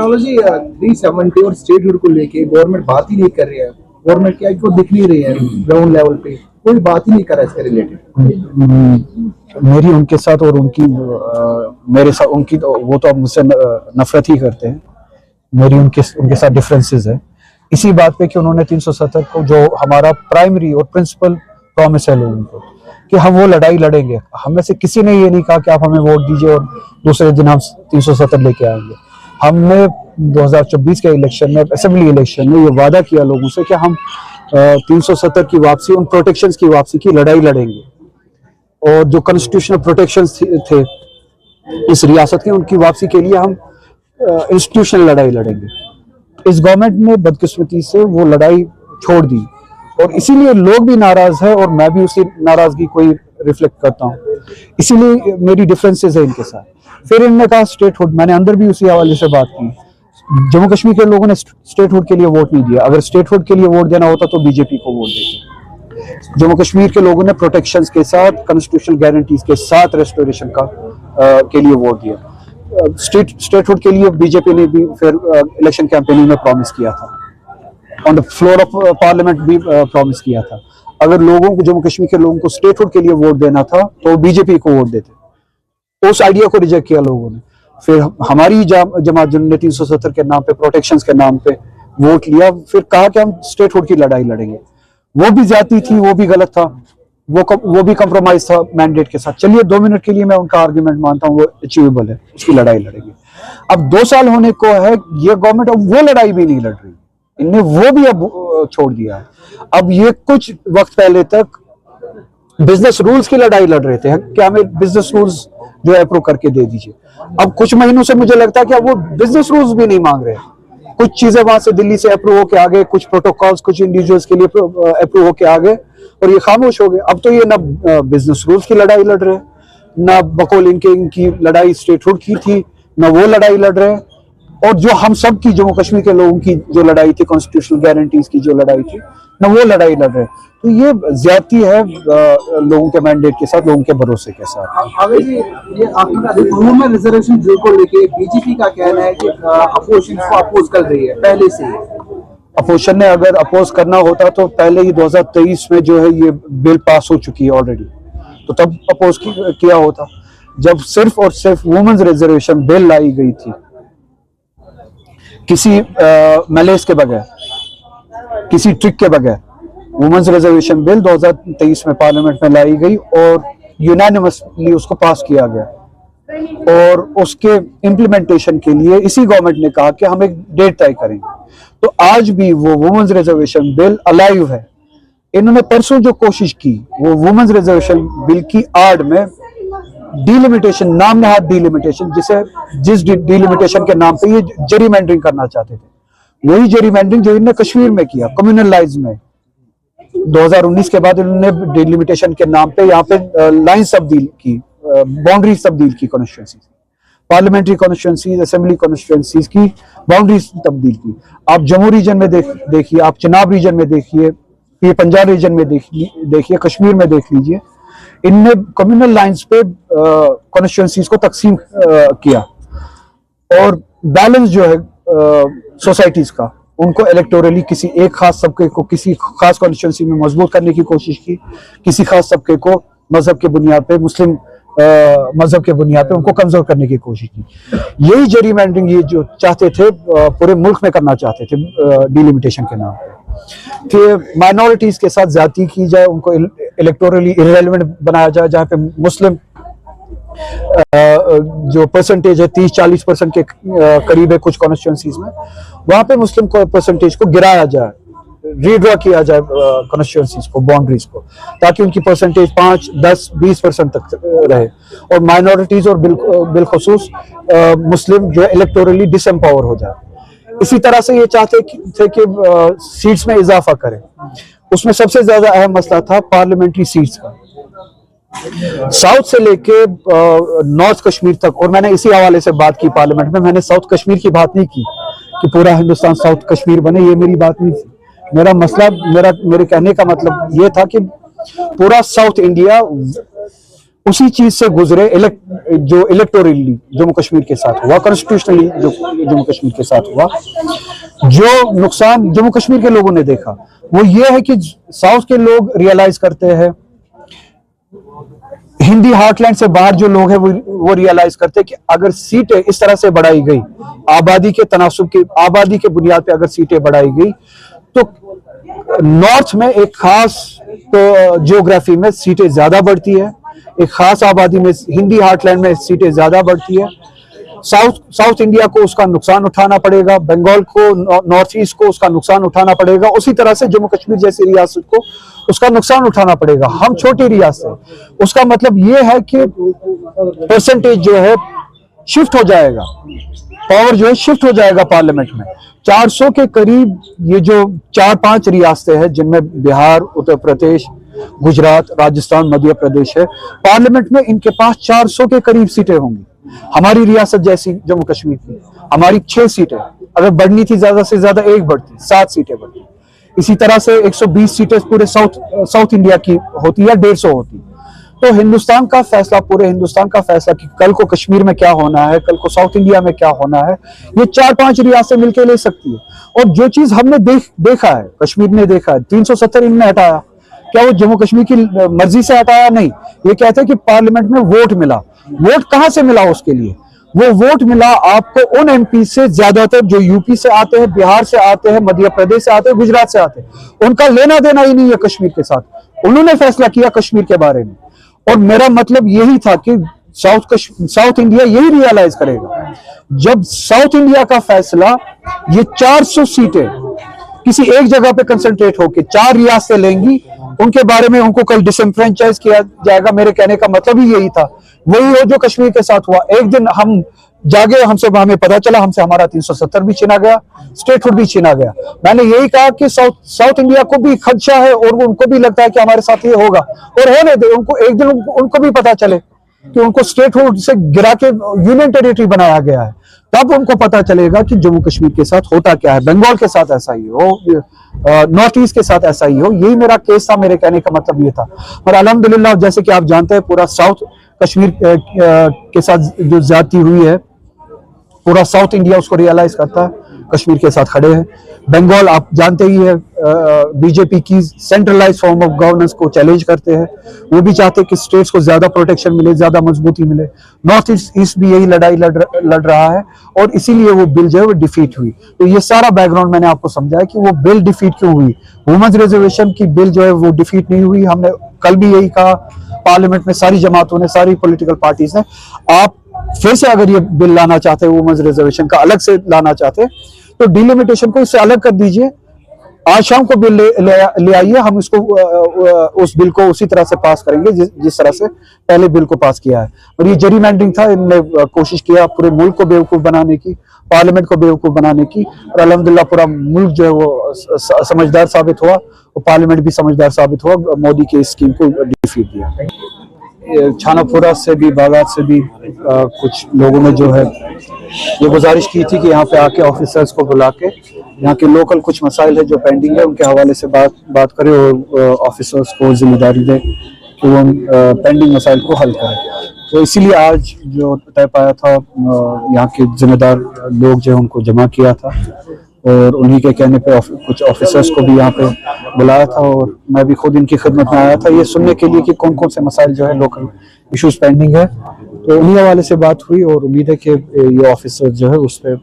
Technology 370 और statehood को लेके गवर्नमेंट बात ही नहीं कर रही है। गवर्नमेंट क्या को दिख नहीं रही है, ग्राउंड लेवल पे कोई बात ही नहीं कर रहा है इसके रिलेटेड। मेरी उनके साथ और उनकी मेरे साथ उनकी वो तो अब मुझसे नफरत ही करते हैं। मेरी उनके साथ डिफरेंसेस है इसी बात पे कि उन्होंने 370 को जो हमारा प्राइमरी और प्रिंसिपल प्रॉमिस है लोगों को कि हम वो लड़ाई लड़ेंगे। हम में से किसी ने ये नहीं कहा कि आप हमें वोट दीजिए और दूसरे दिन हम 370 लेके आएंगे। हमने 2024 के इलेक्शन में, असेंबली इलेक्शन में ये वादा किया लोगों से कि हम 370 की वापसी, उन प्रोटेक्शंस की वापसी की लड़ाई लड़ेंगे और जो कॉन्स्टिट्यूशनल प्रोटेक्शंस थे इस रियासत के, उनकी वापसी के लिए हम इंस्टीट्यूशनल लड़ाई लड़ेंगे। इस गवर्नमेंट ने बदकिस्मती से वो लड़ाई छोड़ दी और इसीलिए लोग भी नाराज है और मैं भी उसी नाराजगी को ही रिफ्लेक्ट करता हूँ। इसीलिए मेरी डिफरेंसेस है इनके साथ। फिर इन्होंने कहा स्टेटहुड, मैंने अंदर भी उसी हवाले से बात की। जम्मू कश्मीर के लोगों ने स्टेटहुड के लिए वोट नहीं दिया। अगर स्टेटहुड के लिए वोट देना होता तो बीजेपी को वोट देते। जम्मू कश्मीर के लोगों ने प्रोटेक्शंस के साथ, कॉन्स्टिट्यूशनल गारंटीज के साथ रेस्टोरेशन का के लिए वोट दिया। स्टेटहुड के लिए बीजेपी ने भी फिर इलेक्शन कैंपेनिंग में प्रॉमिस किया था, on the floor of parliament भी प्रॉमिस किया था। अगर लोगों को, जम्मू कश्मीर के लोगों को स्टेटहुड के लिए वोट देना था तो बीजेपी को वोट देते। उस आइडिया को रिजेक्ट किया लोगों ने। फिर हमारी जमात जिन्होंने 370 के नाम पे, प्रोटेक्शंस के नाम पे वोट लिया, फिर कहा कि हम स्टेटहुड की लड़ाई लड़ेंगे। वो भी ज्यादती थी, वो भी गलत था, वो भी कंप्रोमाइज था मैंडेट के साथ। चलिए 2 मिनट के लिए मैं उनका आर्ग्यूमेंट मानता हूँ, वो अचीवेबल है, उसकी लड़ाई लड़ेंगे। अब 2 साल होने को है, ये गवर्नमेंट अब वो लड़ाई भी नहीं लड़ रही, इनने वो भी अब छोड़ दिया है। अब ये कुछ वक्त पहले तक बिजनेस रूल्स की लड़ाई लड़ रहे थे कि हमें बिजनेस रूल्स जो है अप्रूव करके दे दीजिए। अब कुछ महीनों से मुझे लगता है कि अब वो बिजनेस रूल्स भी नहीं मांग रहे। कुछ चीजें वहां से दिल्ली से अप्रूव होके आ गए, कुछ प्रोटोकॉल्स कुछ इंडिविजुअल्स के लिए अप्रूव होके आ गए और ये खामोश हो गए। अब तो ये ना बिजनेस रूल्स की लड़ाई लड़ रहे, ना बकौल इनकी लड़ाई स्टेटहुड की थी, ना वो लड़ाई लड़ रहे। और जो हम सब की, जम्मू कश्मीर के लोगों की जो लड़ाई थी, कॉन्स्टिट्यूशनल गारंटीज की जो लड़ाई थी, ना वो लड़ाई लड़ रहे। तो ये ज्यादती है लोगों के मैंडेट के साथ, लोगों के भरोसे के साथ। आगे जी, ये आपका रिजर्वेशन बिल को लेके बीजेपी का कहना है कि अपोजिशन को अपोज कर रही है पहले से ही। अपोजिशन ने अगर अपोज करना होता तो पहले ही 2023 में जो है ये बिल पास हो चुकी है ऑलरेडी, तो तब अपोज किया होता। जब सिर्फ और सिर्फ वुमेन्स रिजर्वेशन बिल लाई गई थी, किसी मैलेस के बगैर, किसी ट्रिक के बगैर, वुमेन्स रिजर्वेशन बिल 2023 में पार्लियामेंट में लाई गई और यूनानिमसली उसको पास किया गया। और उसके इम्प्लीमेंटेशन के लिए इसी गवर्नमेंट ने कहा कि हम एक डेट तय करेंगे। तो आज भी वो वुमेन्स रिजर्वेशन बिल अलाइव है। इन्होंने परसों जो कोशिश की, वो वुमेन्स रिजर्वेशन बिल की आड़ में डिलिमिटेशन, नाम नहाद डिलिमिटेशन, जिस डिलिमिटेशन के नाम पे ये जेरीमैंडरिंग करना चाहते थे, वही जेरीमैंडरिंग जो इन्होंने कश्मीर में किया, कम्युनल में 2019 के बाद इन्होंने डिलिमिटेशन के नाम पे यहाँ पे लाइंस तब्दील की, बाउंड्रीज तब्दील की, constituencies, parliamentary constituencies, assembly constituencies की बाउंड्रीज तब्दील की। आप जम्मू रीजन में देखिए, आप चिनाब रीजन में देखिए, ये पंजाब रीजन में देखिए, कश्मीर में देख लीजिए, इनने कम्युनल लाइंस पे कॉन्स्टिट्यूएंसीज को तकसीम किया और बैलेंस जो है सोसाइटीज का, उनको इलेक्टोरली किसी एक खास तबके को किसी खास कॉन्स्टिट्यूएंसी में मजबूत करने की कोशिश की, किसी खास तबके को मजहब के बुनियाद पे, मुस्लिम मजहब के बुनियाद पे उनको कमजोर करने की कोशिश की। यही जेरीमैंडरिंग ये जो चाहते थे पूरे मुल्क में करना चाहते थे डिलिमिटेशन के नाम पे, कि माइनॉरिटीज के साथ ज्यादती की जाए, उनको इलेक्टोरली इररेलेवेंट बनाया जाए। जहाँ पे मुस्लिम जो परसेंटेज है 30-40% के करीब है कुछ कॉन्स्टिट्यूएंसीज में, वहां पे मुस्लिम परसेंटेज को गिराया जाए, रीड्रॉ किया जाए कॉन्स्टिट्यूएंसीज को, बाउंड्रीज को, ताकि उनकी परसेंटेज 5-10-20% तक रहे और माइनॉरिटीज और बिलखुसूस मुस्लिम जो है इलेक्टोरली डिसएम्पावर हो जाए। इसी तरह से ये चाहते थे कि सीट्स में इजाफा करें। उसमें सबसे ज्यादा अहम मसला था पार्लियामेंट्री सीट्स का, साउथ से लेके नॉर्थ कश्मीर तक। और मैंने इसी हवाले से बात की पार्लियामेंट में, मैंने साउथ कश्मीर की बात नहीं की कि पूरा हिंदुस्तान साउथ कश्मीर बने, ये मेरी बात नहीं थी। मेरा मसला, मेरे कहने का मतलब ये था कि पूरा साउथ इंडिया उसी चीज से गुजरे जो इलेक्टोरली जम्मू कश्मीर के साथ हुआ, कॉन्स्टिट्यूशनली जो जम्मू कश्मीर के साथ हुआ, जो नुकसान जम्मू कश्मीर के लोगों ने देखा वो ये है कि साउथ के लोग रियलाइज करते हैं, हिंदी हार्टलैंड से बाहर जो लोग हैं वो रियलाइज करते हैं कि अगर सीटें इस तरह से बढ़ाई गई, आबादी के तनासुब की आबादी के बुनियाद पे अगर सीटें बढ़ाई गई तो नॉर्थ में एक खास तो जियोग्राफी में सीटें ज्यादा बढ़ती है, एक खास आबादी में हिंदी हार्टलैंड में सीटें ज्यादा बढ़ती है। साउथ इंडिया को उसका नुकसान उठाना पड़ेगा, बंगाल को, नॉर्थ ईस्ट को उसका नुकसान उठाना पड़ेगा, उसी तरह से जम्मू कश्मीर जैसी रियासत को उसका नुकसान उठाना पड़ेगा। हम छोटी रियासत है, उसका मतलब ये है कि परसेंटेज जो है शिफ्ट हो जाएगा, पावर जो है शिफ्ट हो जाएगा पार्लियामेंट में। 400 के करीब ये जो 4-5 रियासतें हैं जिनमें बिहार, उत्तर प्रदेश, गुजरात, राजस्थान, मध्य प्रदेश है, पार्लियामेंट में इनके पास 400 के करीब सीटें होंगी। हमारी रियासत जैसी जम्मू कश्मीर की हमारी 6 सीटें, अगर बढ़नी थी ज्यादा से ज्यादा 1 बढ़ती, 7 सीटें बढ़ती। इसी तरह से 120 सीटें पूरे साउथ इंडिया की होती या 150 होती। तो हिंदुस्तान का फैसला, पूरे हिंदुस्तान का फैसला कि कल को कश्मीर में क्या होना है, कल को साउथ इंडिया में क्या होना है, ये 4-5 रियासतें मिलकर ले सकती है। और जो चीज हमने देखा है, कश्मीर ने देखा है, 370 इनने हटाया, क्या वो जम्मू कश्मीर की मर्जी से हटाया? नहीं। ये कहते हैं कि पार्लियामेंट में वोट मिला। वोट कहां से मिला? उसके लिए वो वोट मिला आपको उन एमपी से, ज्यादातर जो यूपी से आते हैं, बिहार से आते हैं, मध्य प्रदेश से आते हैं, गुजरात से आते हैं। उनका लेना देना ही नहीं है कश्मीर के साथ। उन्होंने फैसला किया कश्मीर के बारे में। और मेरा मतलब यही था कि साउथ इंडिया यही रियलाइज करेगा जब साउथ इंडिया का फैसला, ये 400 सीटें किसी एक जगह पे कंसंट्रेट होकर 4 रियासतें लेंगी, उनके बारे में उनको कल डिसएंफ्रेंचाइज किया जाएगा। मेरे कहने का मतलब ही यही था। वही हो जो कश्मीर के साथ हुआ। एक दिन हम जागे, हमें पता चला हमसे हमारा 370 भी छीना गया, स्टेटहुड भी छीना गया। मैंने यही कहा कि साउथ इंडिया को भी खदशा है और उनको भी लगता है कि हमारे साथ ये होगा, और होने दे उनको। एक दिन उनको भी पता चले कि उनको स्टेटहुड से गिरा के यूनियन टेरिटरी बनाया गया है, तब उनको पता चलेगा कि जम्मू कश्मीर के साथ होता क्या है। बंगाल के साथ ऐसा ही हो, नॉर्थ ईस्ट के साथ ऐसा ही हो। यही मेरा केस था। मेरे कहने का मतलब ये था। और अल्हम्दुलिल्लाह, जैसे कि आप जानते हैं, पूरा साउथ कश्मीर के साथ जो ज्यादती हुई है, पूरा साउथ इंडिया उसको रियलाइज करता है, कश्मीर के साथ खड़े हैं। बंगाल आप जानते ही है, बीजेपी की सेंट्रलाइज फॉर्म ऑफ गवर्नेंस को चैलेंज करते हैं। वो भी चाहते हैं कि स्टेट्स को ज्यादा प्रोटेक्शन मिले, ज्यादा मजबूती मिले। नॉर्थ ईस्ट भी यही लड़ाई लड़ रहा है, और इसीलिए वो बिल जो है वो डिफीट हुई। तो ये सारा बैकग्राउंड मैंने आपको समझाया कि वो बिल डिफीट क्यों हुई। वुमेन्स रिजर्वेशन की बिल जो है वो डिफीट नहीं हुई। हमने कल भी यही कहा, पार्लियामेंट में सारी जमातों ने, सारी पॉलिटिकल पार्टीज ने, आप फिर से अगर ये बिल लाना चाहते हैं, वुमेन्स रिजर्वेशन का अलग से लाना चाहते हैं, तो डिलिमिटेशन को इससे अलग कर दीजिए। आज शाम को बिल ले आइए, हम इसको उस बिल को उसी तरह से पास करेंगे जिस तरह से पहले बिल को पास किया है। और ये जरीमैंडरिंग था, इनने कोशिश किया पूरे मुल्क को बेवकूफ बनाने की, पार्लियामेंट को बेवकूफ बनाने की। और अल्हम्दुलिल्लाह पूरा मुल्क जो है वो समझदार साबित हुआ, और पार्लियामेंट भी समझदार साबित हुआ, मोदी की इस स्कीम को डिफीट दिया। छानापुरा से भी, बागत से भी कुछ लोगों ने जो है ये गुजारिश की थी कि यहाँ पे आके ऑफिसर्स को बुला के यहाँ के लोकल कुछ मसाइल है जो पेंडिंग है, उनके हवाले से बात करें, और ऑफिसर्स को जिम्मेदारी दें कि वो पेंडिंग मसाइल को हल करें। तो इसीलिए आज जो तय पाया था, यहाँ के जिम्मेदार लोग जो है उनको जमा किया था, और उन्हीं के कहने पे कुछ ऑफिसर्स को भी यहाँ पे बुलाया था, और मैं भी खुद इनकी खिदमत में आया था ये सुनने के लिए कि कौन कौन से मसाइल जो है लोकल इश्यूज पेंडिंग है। तो उन्हीं हवाले से बात हुई, और उम्मीद है कि ये ऑफिसर जो है उस पर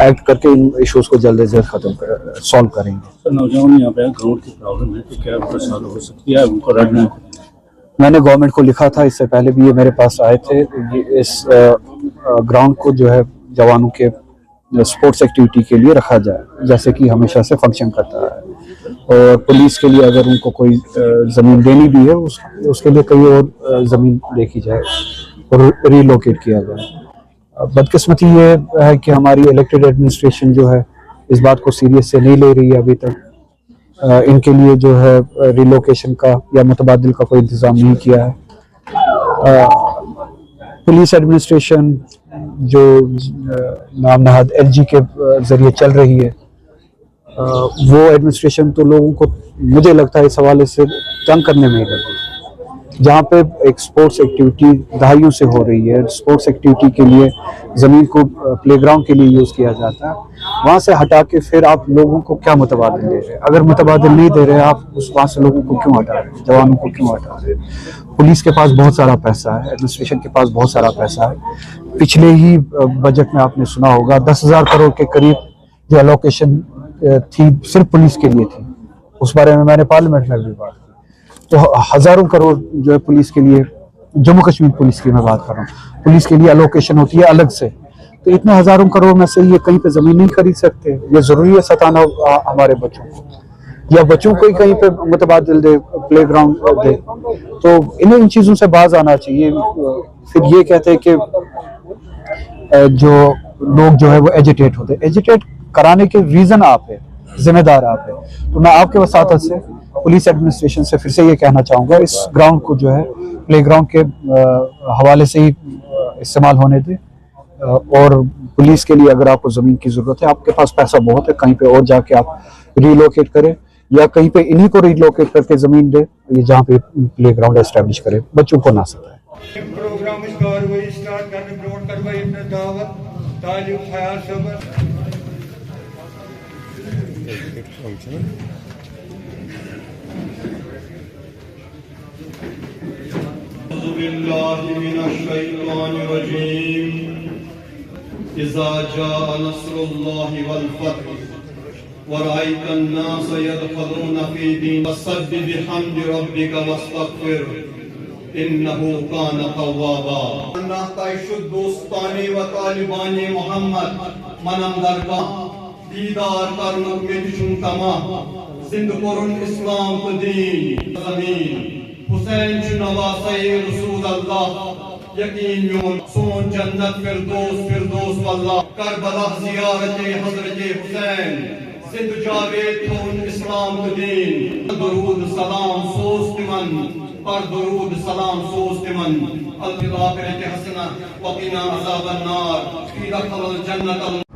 एक्ट करके इन इश्यूज को जल्द से जल्द सॉल्व करेंगे। सर, नौजवान यहाँ पे ग्राउंड की प्रॉब्लम है, तो क्या उनका सॉल्व हो सकती है? उनको रद्द नहीं? मैंने गवर्नमेंट को लिखा था, इससे पहले भी ये मेरे पास आए थे। इस ग्राउंड को जो है जवानों के स्पोर्ट्स एक्टिविटी के लिए रखा जाए, जैसे कि हमेशा से फंक्शन करता है। और पुलिस के लिए अगर उनको कोई ज़मीन देनी भी है, उसके लिए कहीं और ज़मीन देखी जाए और रिलोकेट किया जाए। बदकिस्मती ये है कि हमारी इलेक्टेड एडमिनिस्ट्रेशन जो है इस बात को सीरियस से नहीं ले रही है अभी तक। इनके लिए जो है रिलोकेशन का या मुतबादिल का कोई इंतज़ाम नहीं किया है। पुलिस एडमिनिस्ट्रेशन जो नाम नहाद एलजी के जरिए चल रही है, वो एडमिनिस्ट्रेशन तो लोगों को, मुझे लगता है, इस हवाले से तंग करने में ही लगी। जहाँ पे एक स्पोर्ट्स एक्टिविटी दहाइयों से हो रही है, स्पोर्ट्स एक्टिविटी के लिए ज़मीन को प्लेग्राउंड के लिए यूज़ किया जाता है, वहाँ से हटा के फिर आप लोगों को क्या मुतबादिल दे रहे हैं? अगर मुतबादिल नहीं दे रहे हैं आप उस वहाँ से लोगों को क्यों हटा रहे हैं, जवानों को क्यों हटा रहे हैं? पुलिस के पास बहुत सारा पैसा है, एडमिनिस्ट्रेशन के पास बहुत सारा पैसा है। पिछले ही बजट में आपने सुना होगा 10,000 करोड़ के करीब जो एलोकेशन थी सिर्फ पुलिस के लिए थी, उस बारे में मैंने पार्लियामेंट में भी बात की। तो हजारों करोड़ जो है पुलिस के लिए, जम्मू कश्मीर पुलिस की मैं बात कर रहा हूँ, पुलिस के लिए एलोकेशन होती है अलग से। तो इतने हजारों करोड़ में से ये कहीं पे जमीन नहीं खरीद सकते? ये जरूरी है सताना हमारे बच्चों को, या बच्चों को ही कहीं पे मुतबादिल दे, प्लेग्राउंड दे? तो इन चीजों से बाज आना चाहिए। फिर ये कहते हैं कि जो लोग जो है वो एजिटेट होते हैं, एजिटेट कराने के रीजन आप है, जिम्मेदार आप है। तो मैं आपके वसातत से पुलिस एडमिनिस्ट्रेशन से फिर से ये कहना चाहूँगा, इस ग्राउंड को जो है प्लेग्राउंड के हवाले से ही इस्तेमाल होने दें। और पुलिस के लिए अगर आपको ज़मीन की ज़रूरत है, आपके पास पैसा बहुत है, कहीं पे और जाके आप रिलोकेट करें, या कहीं पे इन्हीं को रिलोकेट करके ज़मीन दे, ये जहाँ पे प्लेग्राउंड एस्टेब्लिश करें, बच्चों को ना सताए। प्रोग्राम कार्रवाई स्टार्ट करने ब्रोड करवाई अपने दावत तालिब खयाल सबर बिल्लाहि मिनश शैतानिर रजीम इज़ा जाअ नस्रुल्लाहि वल फतह वरअयतन नास यदखुलूना फी दीन फसब्बिह बिहम्दि रब्बिका वस्तगफिर इन्नहु कान तव्वाबा। अल्लाह ताइशुद दोस्तानी व तालिबानी मोहम्मद मनम दरगाह दीदार करनुक में तमा जिंद कोरुन इस्लाम को दीन ज़मीन हुसैन नवासे रसूल अल्लाह यकीन यून सोन जन्नत फिरदौस वल्लाह करबला ज़ियारत हज़रत हुसैन जिंद जावेद कोरुन इस्लाम को दीन दरूद सलाम सोस तिमन पर दरूद सलाम सोस तिमन अल्लाह के हसना वक़िना अज़ाबन नार फ़ी दखल जन्नत।